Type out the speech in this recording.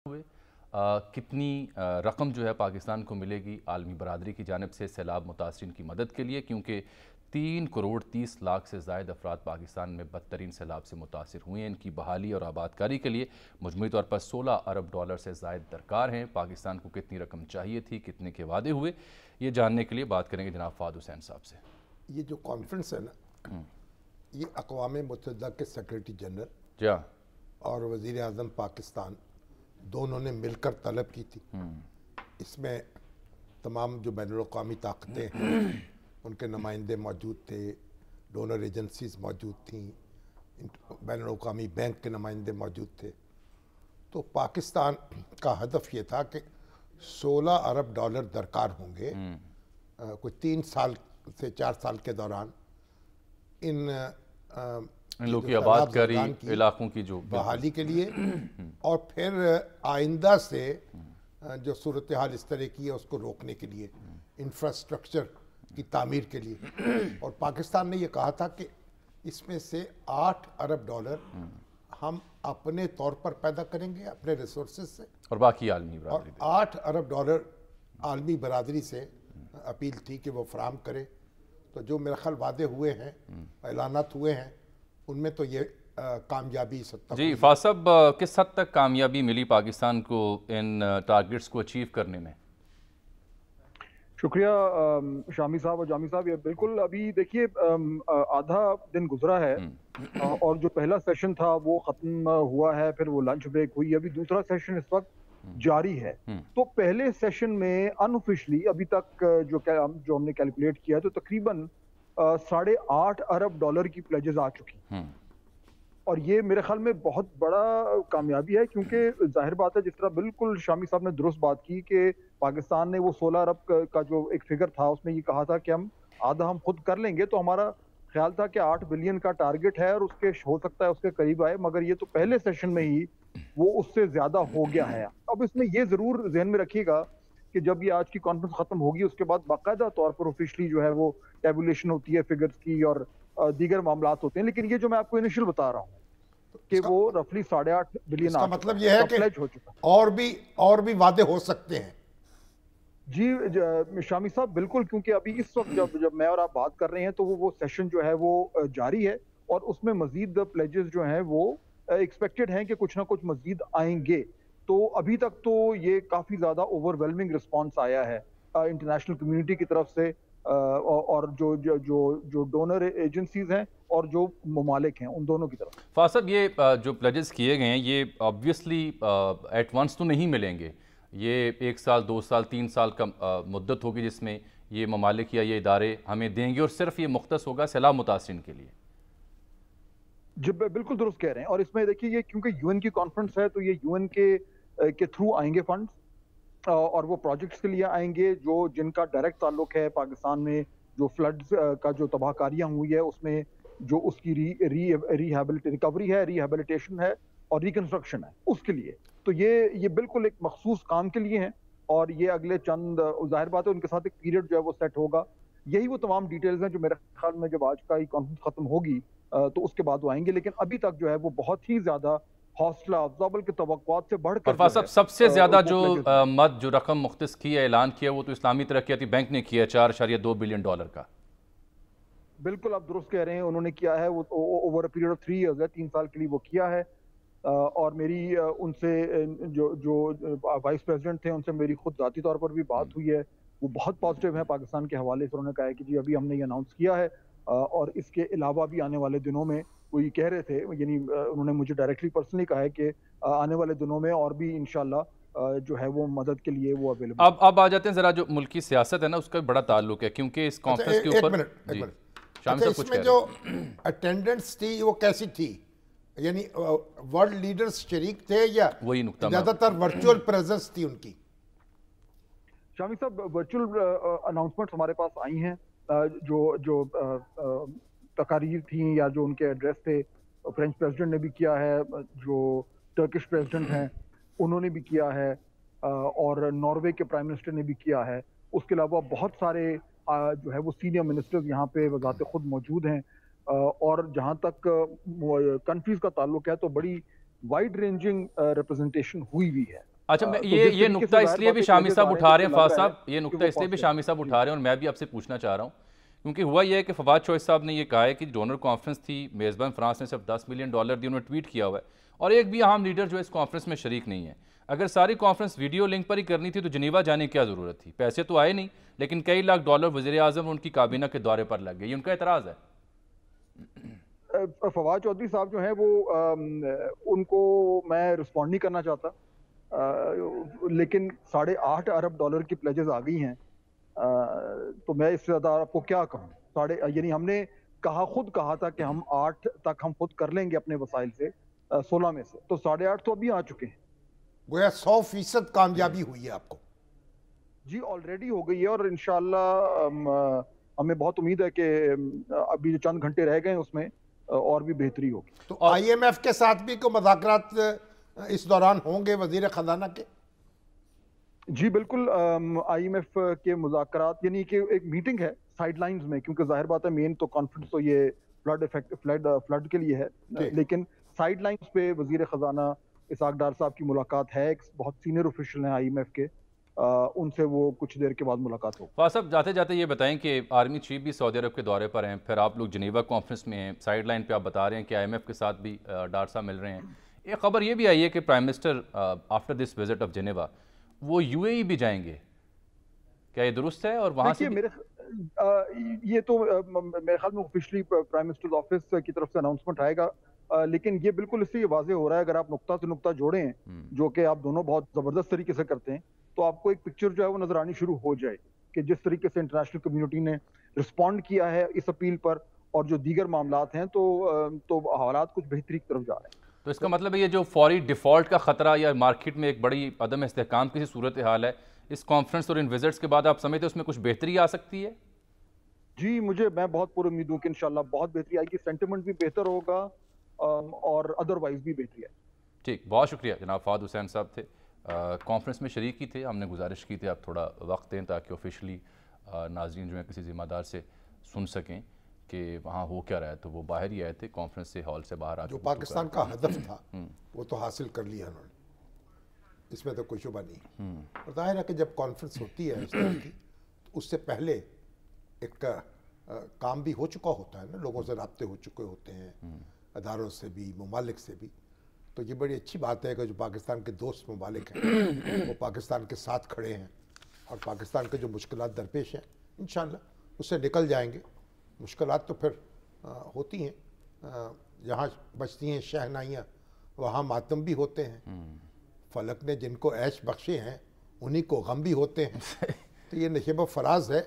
ہوئے کتنی رقم جو ہے پاکستان کو ملے گی عالمی برادری کی جانب سے سیلاب متاثرین کی مدد کے لیے، کیونکہ 3,30,00,000 سے زائد افراد پاکستان میں بدترین سیلاب سے متاثر ہوئے ہیں۔ ان کی بحالی اور آبادکاری کے لیے مجموعی طور پر $16 ارب سے زائد درکار ہیں۔ پاکستان کو کتنی رقم چاہیے تھی، کتنے کے وعدے ہوئے، یہ جاننے کے لیے بات کریں گے جناب فہد حسین صاحب سے۔ یہ جو کانفرنس ہے نا، یہ اقوام متحدہ کے سیکریٹری جنرل اور وزیر اعظم پاکستان دونوں نے مل کر طلب کی تھی۔ اس میں تمام جو بین الاقوامی طاقتیں ہیں ان کے نمائندے موجود تھے، ڈونر ایجنسیز موجود تھیں، بین الاقوامی بینک کے نمائندے موجود تھے۔ تو پاکستان کا ہدف یہ تھا کہ $16 ارب درکار ہوں گے کوئی 3 سال سے 4 سال کے دوران ان لوگوں کی آبادکاری، علاقوں کی جو بحالی کے لیے، اور پھر آئندہ سے جو صورتحال اس طرح کی ہے اس کو روکنے کے لیے، انفراسٹرکچر کی تعمیر کے لیے۔ اور پاکستان نے یہ کہا تھا کہ اس میں سے $8 ارب ہم اپنے طور پر پیدا کریں گے اپنے ریسورسز سے، اور باقی عالمی برادری، اور $8 ارب عالمی برادری سے اپیل تھی کہ وہ فراہم کرے۔ تو جو میرا خیال وعدے ہوئے ہیں، اعلانات ہوئے ہیں، ان میں تو یہ کامیابی جی فہد صاحب، کس حد تک کامیابی ملی پاکستان کو ان ٹارگٹس کو اچیو کرنے میں؟ شکریہ شامی صاحب اور جامی صاحب۔ یہ بالکل ابھی دیکھیے آدھا دن گزرا ہے اور جو پہلا سیشن تھا وہ ختم ہوا ہے، پھر وہ لنچ بریک ہوئی، ابھی دوسرا سیشن اس وقت جاری ہے۔ تو پہلے سیشن میں ان آفیشلی ابھی تک جو ہم نے کیلکولیٹ کیا تو تقریباً $8.5 ارب کی پلیجز آ چکی، اور یہ میرے خیال میں بہت بڑا کامیابی ہے، کیونکہ ظاہر بات ہے جس طرح بالکل شامی صاحب نے درست بات کی کہ پاکستان نے وہ 16 ارب کا جو ایک فگر تھا اس میں یہ کہا تھا کہ ہم آدھا خود کر لیں گے، تو ہمارا خیال تھا کہ 8 بلین کا ٹارگٹ ہے اور اس کے ہو سکتا ہے اس کے قریب آئے، مگر یہ تو پہلے سیشن میں ہی وہ اس سے زیادہ ہو گیا ہے۔ اب اس میں یہ ضرور ذہن میں رکھیے گا کہ جب یہ آج کی کانفرنس ختم ہوگی اس کے بعد باقاعدہ طور پر آفیشلی جو ہے وہ ٹیبولیشن ہوتی ہے فگرز کی اور دیگر معاملات ہوتے ہیں، لیکن یہ جو میں آپ کو انیشل بتا رہا ہوں کہ وہ رفلی 8.5 بلین اس کا مطلب یہ ہے کہ اور بھی وعدے ہو سکتے ہیں۔ جی شامی صاحب بالکل، کیونکہ ابھی اس وقت جب میں اور آپ بات کر رہے ہیں تو وہ سیشن جو ہے وہ جاری ہے، اور اس میں مزید پلیجز جو ہیں وہ ایکسپیکٹڈ ہیں کہ کچھ نہ کچھ مزید آئیں گے۔ تو ابھی تک تو یہ کافی زیادہ اوور ویلمنگ رسپانس آیا ہے انٹرنیشنل کمیونٹی کی طرف سے، اور جو ڈونر ایجنسیز ہیں اور جو ممالک ہیں ان دونوں کی طرف۔ فہد صاحب، یہ جو پلیجز کیے گئے ہیں یہ آبویسلی ایٹ ونس تو نہیں ملیں گے، یہ 1 سال 2 سال 3 سال کا مدت ہوگی جس میں یہ ممالک یا یہ ادارے ہمیں دیں گے، اور صرف یہ مختص ہوگا سیلاب متاثرین کے لیے۔ جی بالکل درست کہہ رہے ہیں، اور اس میں دیکھیے یہ کیونکہ یو این کی کانفرنس ہے تو یہ یو این کے تھرو آئیں گے فنڈز، اور وہ پروجیکٹس کے لیے آئیں گے جن کا ڈائریکٹ تعلق ہے پاکستان میں جو فلڈز کا جو تباہ کاریاں ہوئی ہے اس میں جو اس کی ریکوری ہے، ریہیبلیٹیشن ہے اور ریکنسٹرکشن ہے اس کے لیے۔ تو یہ بالکل ایک مخصوص کام کے لیے ہیں، اور یہ اگلے چند ظاہر بات ہے ان کے ساتھ ایک پیریڈ جو ہے وہ سیٹ ہوگا۔ یہی وہ تمام ڈیٹیلز ہیں جو میرے خیال میں جب آج کا یہ کانفرنس ختم ہوگی تو اس کے بعد وہ آئیں گے، لیکن ابھی تک جو ہے وہ بہت ہی زیادہ حوصلہ افزا بلکہ توقعات سے بڑھ کر سب سے زیادہ جو رقم مختص کی ہے، اعلان کیا، وہ تو اسلامی ترقیاتی بینک نے کیا ہے $4.2 بلین کا۔ بالکل آپ درست کہہ رہے ہیں، انہوں نے کیا ہے وہ over a period of 3 years ہے، 3 سال کے لیے وہ کیا ہے۔ اور میری ان سے جو وائس پریزیڈنٹ تھے ان سے میری خود ذاتی طور پر بھی بات ہوئی ہے، وہ بہت پازیٹیو ہیں پاکستان کے حوالے سے۔ انہوں نے کہا ہے کہ جی ابھی ہم نے یہ اناؤنس کیا ہے، اور اس کے علاوہ بھی آنے والے دنوں میں وہ یہ کہہ رہے تھے، یعنی انہوں نے مجھے ڈائریکٹلی پرسنلی کہا ہے کہ آنے والے دنوں میں اور بھی انشاءاللہ جو ہے وہ مدد کے لیے وہ اویلیبل۔ اب آ جاتے ہیں ذرا جو ملکی سیاست ہے نا، اس کا بڑا تعلق ہے، کیونکہ اس کانفرنس کے اوپر اس میں جو اٹینڈنس تھی وہ کیسی تھی؟ یعنی ورلڈ لیڈرز شریک تھے یا زیادہ تر ورچوئل پریزنس تھی ان کی؟ شامی صاحب ورچوئل اناؤنسمنٹس ہمارے پاس آئی ہیں، جو تقاریر تھیں یا جو ان کے ایڈریس تھے، فرینچ پریزیڈنٹ نے بھی کیا ہے، جو ٹرکش پریزیڈنٹ ہیں انہوں نے بھی کیا ہے، اور ناروے کے پرائم منسٹر نے بھی کیا ہے۔ اس کے علاوہ بہت سارے جو ہے وہ سینئر منسٹرز یہاں پہ بذات خود موجود ہیں، اور جہاں تک کنٹریز کا تعلق ہے تو بڑی وائڈ رینجنگ ریپرزنٹیشن ہوئی ہے۔ اچھا یہ نقطہ اس لیے بھی شامی صاحب اٹھا رہے ہیں فواز صاحب، یہ نقطہ اس لیے بھی شامی صاحب اٹھا رہے ہیں اور میں بھی آپ سے پوچھنا چاہ رہا ہوں کیونکہ ہوا یہ ہے کہ فواد چوہے صاحب نے یہ کہا ہے کہ ڈونر کانفرنس تھی، میزبان فرانس نے صرف $10 ملین دی، انہوں نے ٹویٹ کیا ہوا ہے، اور ایک بھی اہم لیڈر جو اس کانفرنس میں شریک نہیں ہے۔ اگر ساری کانفرنس ویڈیو لنک پر ہی کرنی تھی تو جنیوا جانے کی کیا ضرورت تھی؟ پیسے تو آئے نہیں، لیکن کئی لاکھ ڈالر وزیر اعظم اور ان کی کابینہ کے دورے پر لگ گئے، یہ ان کا اعتراض ہے۔ فواد چودھری صاحب جو ہیں وہ ان کو میں رسپونڈ نہیں کرنا چاہتا، لیکن $8.5 ارب کی پلیجز آ گئی ہیں، تو میں اس سے زیادہ آپ کو کیا کہوں۔ یعنی ہم نے خود کہا تھا کہ ہم 8 تک ہم خود کر لیں گے اپنے وسائل سے، 16 میں سے، تو 8.5 تو ابھی آ چکے ہیں۔ گویا 100% کامیابی ہوئی ہے آپ کو؟ جی آلریڈی ہو گئی ہے، اور انشاءاللہ ہمیں بہت امید ہے کہ ابھی جو چند گھنٹے رہ گئے ہیں اس میں اور بھی بہتری ہوگی۔ تو آئی ایم ایف کے ساتھ بھی کوئی مذاکرات اس دوران ہوں گے وزیر خزانہ کے؟ جی بالکل، آئی ایم ایف کے مذاکرات، یعنی کہ ایک میٹنگ ہے سائیڈ لائنز میں، کیونکہ ظاہر بات ہے مین تو کانفرنس تو یہ فلڈ کے لیے ہے، لیکن سائیڈ لائنز پہ وزیر خزانہ اسحاق ڈار صاحب کی ملاقات ہے، ایک بہت سینئر آفیشل ہیں آئی ایم ایف کے، ان سے وہ کچھ دیر کے بعد ملاقات ہو۔ فواز صاحب جاتے جاتے یہ بتائیں کہ آرمی چیف بھی سعودی عرب کے دورے پر ہیں، پھر آپ لوگ جنیوا کانفرنس میں ہیں، سائیڈ لائن پہ آپ بتا رہے ہیں کہ آئی ایم ایف کے ساتھ بھی ڈار صاحب مل رہے ہیں، ایک خبر یہ بھی آئی ہے کہ prime minister after this visit of Geneva وہ یو اے ای بھی جائیں گے، کیا یہ درست ہے؟ اور وہاں سے یہ تو میرے خیال میں آفیشلی پرائم منسٹر آفس کی طرف سے اناؤنسمنٹ آئے گا، لیکن یہ بالکل اس سے یہ واضح ہو رہا ہے، اگر آپ نقطہ سے نقطہ جوڑیں جو کہ آپ دونوں بہت زبردست طریقے سے کرتے ہیں، تو آپ کو ایک پکچر جو ہے وہ نظر آنی شروع ہو جائے کہ جس طریقے سے انٹرنیشنل کمیونٹی نے رسپونڈ کیا ہے اس اپیل پر اور جو دیگر معاملات ہیں، تو حالات کچھ بہتری کی طرف جا رہے ہیں۔ تو اس کا مطلب ہے یہ جو فوری ڈیفالٹ کا خطرہ یا مارکیٹ میں ایک بڑی عدم استحکام کی صورتحال ہے، اس کانفرنس اور ان وزٹس کے بعد آپ سمجھتے ہیں اس میں کچھ بہتری آ سکتی ہے؟ جی میں بہت پر امید ہوں کہ انشاءاللہ بہت بہتری آئے گی، سینٹیمنٹ بھی بہتر ہوگا اور ادروائز بھی بہتری ہے۔ ٹھیک، بہت شکریہ جناب فہد حسین صاحب تھے، کانفرنس میں شریک ہی تھے، ہم نے گزارش کی تھی آپ تھوڑا وقت دیں تاکہ آفیشلی ناظرین جو ہیں کسی ذمہ دار سے سن سکیں کہ وہاں ہو کیا رہا ہے، تو وہ باہر ہی آئے تھے کانفرنس سے ہال سے باہر آ کے، جو پاکستان کا ہدف تھا وہ تو حاصل کر لیا انہوں نے، اس میں تو کوئی شبہ نہیں۔ اور ظاہر ہے کہ جب کانفرنس ہوتی ہے اس طرح کی تو اس سے پہلے ایک کام بھی ہو چکا ہوتا ہے نا، لوگوں سے رابطے ہو چکے ہوتے ہیں، اداروں سے بھی، ممالک سے بھی، تو یہ بڑی اچھی بات ہے کہ جو پاکستان کے دوست ممالک ہیں وہ پاکستان کے ساتھ کھڑے ہیں اور پاکستان کے جو مشکلات درپیش ہیں انشاءاللہ اس سے نکل جائیں گے۔ مشکلات تو پھر ہوتی ہیں، جہاں بچتی ہیں شہنائیاں وہاں ماتم بھی ہوتے ہیں، فلک نے جن کو عیش بخشے ہیں انہی کو غم بھی ہوتے ہیں، تو یہ نشیب و فراز ہے۔